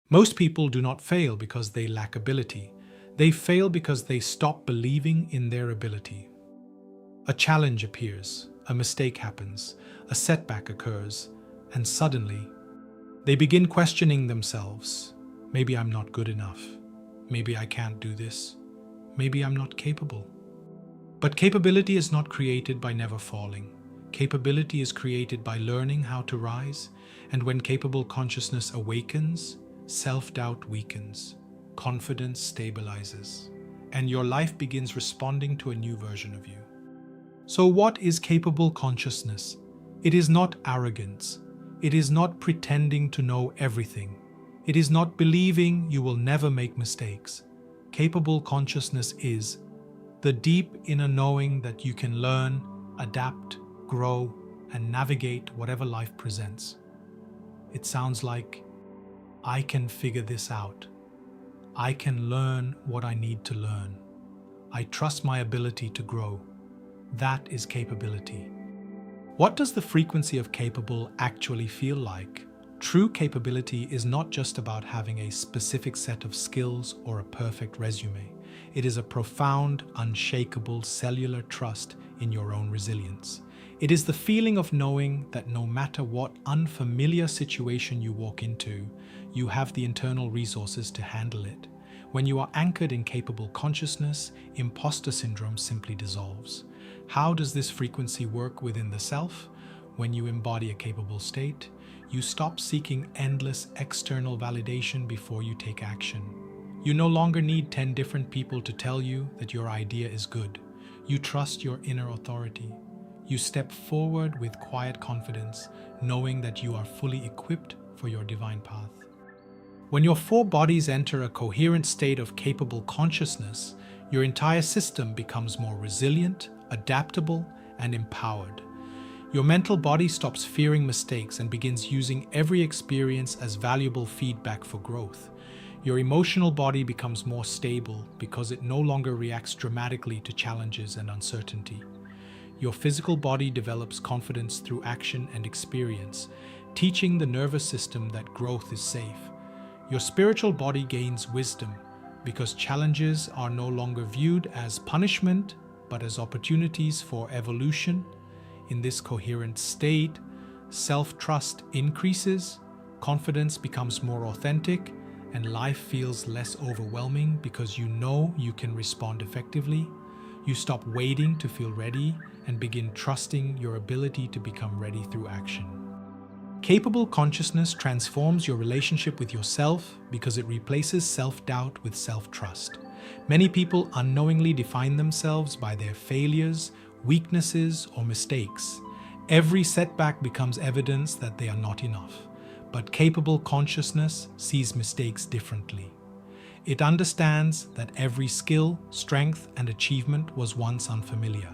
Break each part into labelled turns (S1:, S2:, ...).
S1: Most people do not fail because they lack ability. They fail because they stop believing in their ability. A challenge appears, a mistake happens, a setback occurs, and suddenly, they begin questioning themselves. Maybe I'm not good enough. Maybe I can't do this. Maybe I'm not capable. But capability is not created by never falling. Capability is created by learning how to rise, and when capable consciousness awakens, self-doubt weakens, confidence stabilizes, and your life begins responding to a new version of you. So what is capable consciousness? It is not arrogance. It is not pretending to know everything. It is not believing you will never make mistakes. Capable consciousness is the deep inner knowing that you can learn, adapt, grow, and navigate whatever life presents. It sounds like, I can figure this out. I can learn what I need to learn. I trust my ability to grow. That is capability. What does the frequency of capable actually feel like? True capability is not just about having a specific set of skills or a perfect resume. It is a profound, unshakable cellular trust in your own resilience. It is the feeling of knowing that no matter what unfamiliar situation you walk into, you have the internal resources to handle it. When you are anchored in capable consciousness, imposter syndrome simply dissolves. How does this frequency work within the self? When you embody a capable state, you stop seeking endless external validation before you take action. You no longer need 10 different people to tell you that your idea is good. You trust your inner authority. You step forward with quiet confidence, knowing that you are fully equipped for your divine path. When your four bodies enter a coherent state of capable consciousness, your entire system becomes more resilient, adaptable, and empowered. Your mental body stops fearing mistakes and begins using every experience as valuable feedback for growth. Your emotional body becomes more stable because it no longer reacts dramatically to challenges and uncertainty. Your physical body develops confidence through action and experience, teaching the nervous system that growth is safe. Your spiritual body gains wisdom because challenges are no longer viewed as punishment, but as opportunities for evolution. In this coherent state, self-trust increases, confidence becomes more authentic, and life feels less overwhelming because you know you can respond effectively. You stop waiting to feel ready and begin trusting your ability to become ready through action. Capable consciousness transforms your relationship with yourself because it replaces self-doubt with self-trust. Many people unknowingly define themselves by their failures, weaknesses, or mistakes. Every setback becomes evidence that they are not enough. But capable consciousness sees mistakes differently. It understands that every skill, strength, and achievement was once unfamiliar.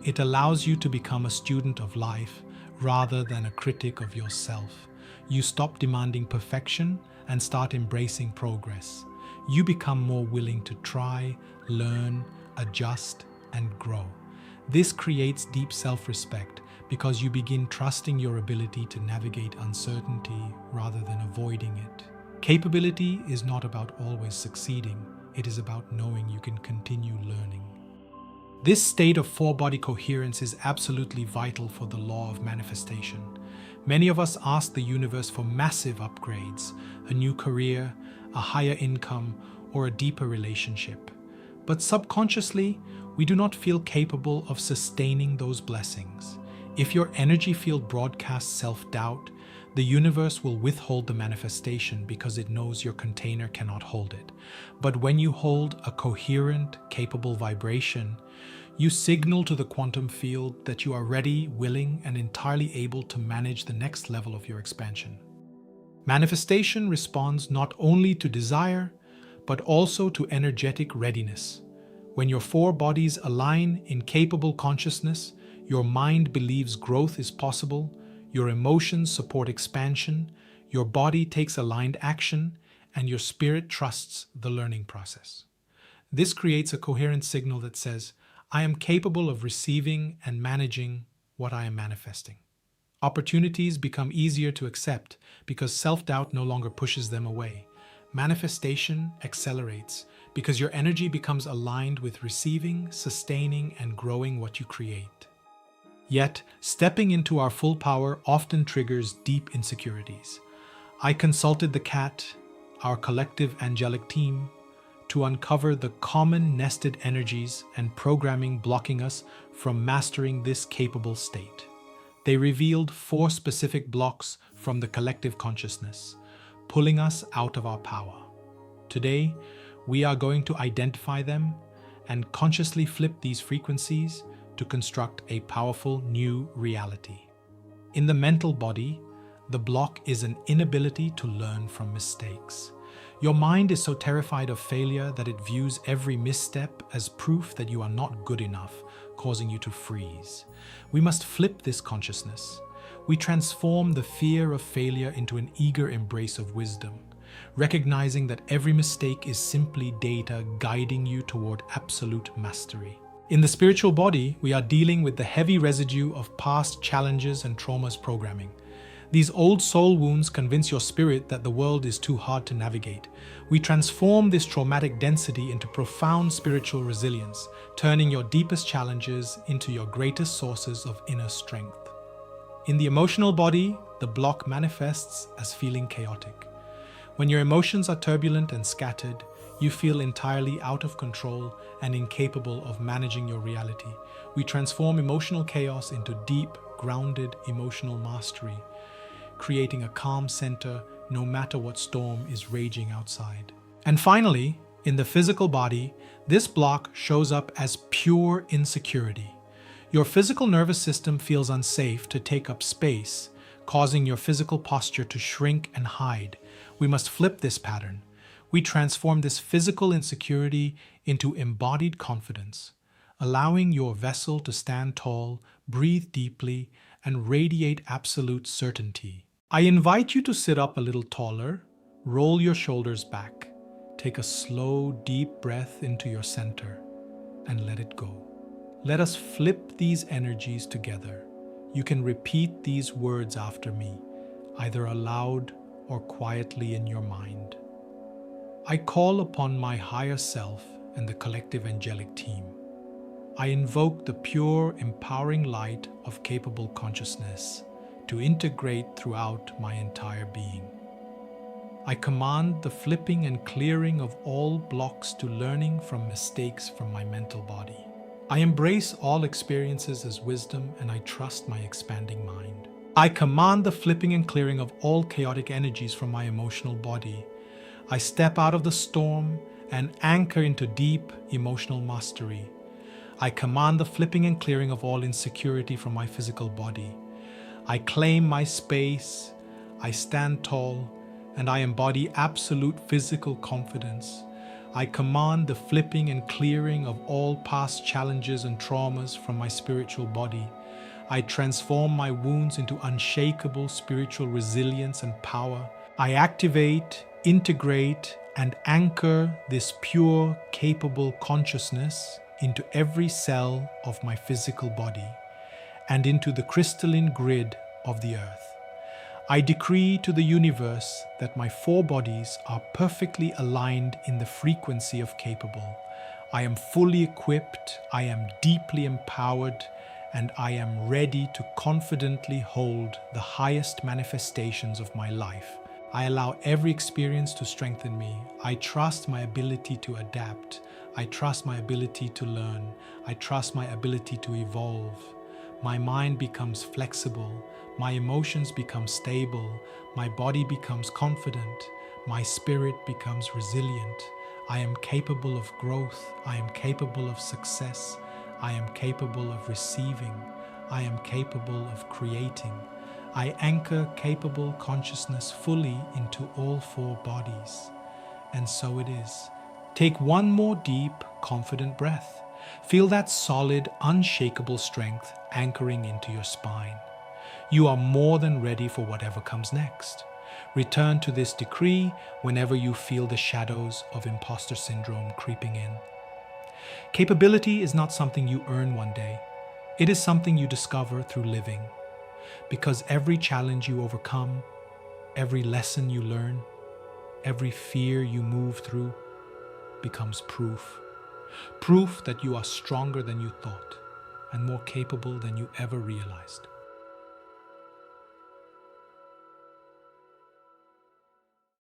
S1: It allows you to become a student of life rather than a critic of yourself. You stop demanding perfection and start embracing progress. You become more willing to try, learn, adjust, and grow. This creates deep self-respect because you begin trusting your ability to navigate uncertainty rather than avoiding it. Capability is not about always succeeding. It is about knowing you can continue learning. This state of four-body coherence is absolutely vital for the law of manifestation. Many of us ask the universe for massive upgrades, a new career, a higher income, or a deeper relationship. But subconsciously, we do not feel capable of sustaining those blessings. If your energy field broadcasts self-doubt, the universe will withhold the manifestation because it knows your container cannot hold it. But when you hold a coherent, capable vibration, you signal to the quantum field that you are ready, willing, and entirely able to manage the next level of your expansion. Manifestation responds not only to desire, but also to energetic readiness. When your four bodies align in capable consciousness, your mind believes growth is possible, your emotions support expansion, your body takes aligned action, and your spirit trusts the learning process. This creates a coherent signal that says, I am capable of receiving and managing what I am manifesting. Opportunities become easier to accept because self-doubt no longer pushes them away. manifestation accelerates because your energy becomes aligned with receiving, sustaining, and growing what you create. Yet, stepping into our full power often triggers deep insecurities. I consulted the C.A.T, our Collective Angelic Team, to uncover the common nested energies and programming blocking us from mastering this capable state. They revealed 4 specific blocks from the collective consciousness, pulling us out of our power. Today, we are going to identify them and consciously flip these frequencies to construct a powerful new reality. In the mental body, the block is an inability to learn from mistakes. Your mind is so terrified of failure that it views every misstep as proof that you are not good enough, causing you to freeze. We must flip this consciousness. We transform the fear of failure into an eager embrace of wisdom, recognizing that every mistake is simply data guiding you toward absolute mastery. In the spiritual body, we are dealing with the heavy residue of past challenges and traumas programming. These old soul wounds convince your spirit that the world is too hard to navigate. We transform this traumatic density into profound spiritual resilience, turning your deepest challenges into your greatest sources of inner strength. In the emotional body, the block manifests as feeling chaotic. When your emotions are turbulent and scattered, you feel entirely out of control and incapable of managing your reality. We transform emotional chaos into deep, grounded emotional mastery, creating a calm center no matter what storm is raging outside. And finally, in the physical body, this block shows up as pure insecurity. Your physical nervous system feels unsafe to take up space, causing your physical posture to shrink and hide. We must flip this pattern. We transform this physical insecurity into embodied confidence, allowing your vessel to stand tall, breathe deeply, and radiate absolute certainty. I invite you to sit up a little taller, roll your shoulders back, take a slow, deep breath into your center, and let it go. Let us flip these energies together. You can repeat these words after me, either aloud or quietly in your mind. I call upon my higher self and the Collective Angelic Team. I invoke the pure, empowering light of capable consciousness to integrate throughout my entire being. I command the flipping and clearing of all blocks to learning from mistakes from my mental body. I embrace all experiences as wisdom and I trust my expanding mind. I command the flipping and clearing of all chaotic energies from my emotional body. I step out of the storm and anchor into deep emotional mastery. I command the flipping and clearing of all insecurity from my physical body. I claim my space, I stand tall, and I embody absolute physical confidence. I command the flipping and clearing of all past challenges and traumas from my spiritual body. I transform my wounds into unshakable spiritual resilience and power. I activate, integrate, and anchor this pure, capable consciousness into every cell of my physical body and into the crystalline grid of the earth. I decree to the universe that my 4 bodies are perfectly aligned in the frequency of capable. I am fully equipped, I am deeply empowered, and I am ready to confidently hold the highest manifestations of my life. I allow every experience to strengthen me. I trust my ability to adapt. I trust my ability to learn. I trust my ability to evolve. My mind becomes flexible. My emotions become stable. My body becomes confident. My spirit becomes resilient. I am capable of growth. I am capable of success. I am capable of receiving. I am capable of creating. I anchor capable consciousness fully into all 4 bodies. And so it is. Take one more deep, confident breath. Feel that solid, unshakable strength anchoring into your spine. You are more than ready for whatever comes next. Return to this decree whenever you feel the shadows of imposter syndrome creeping in. Capability is not something you earn one day. It is something you discover through living. Because every challenge you overcome, every lesson you learn, Every fear you move through becomes proof. Proof that you are stronger than you thought and more capable than you ever realized.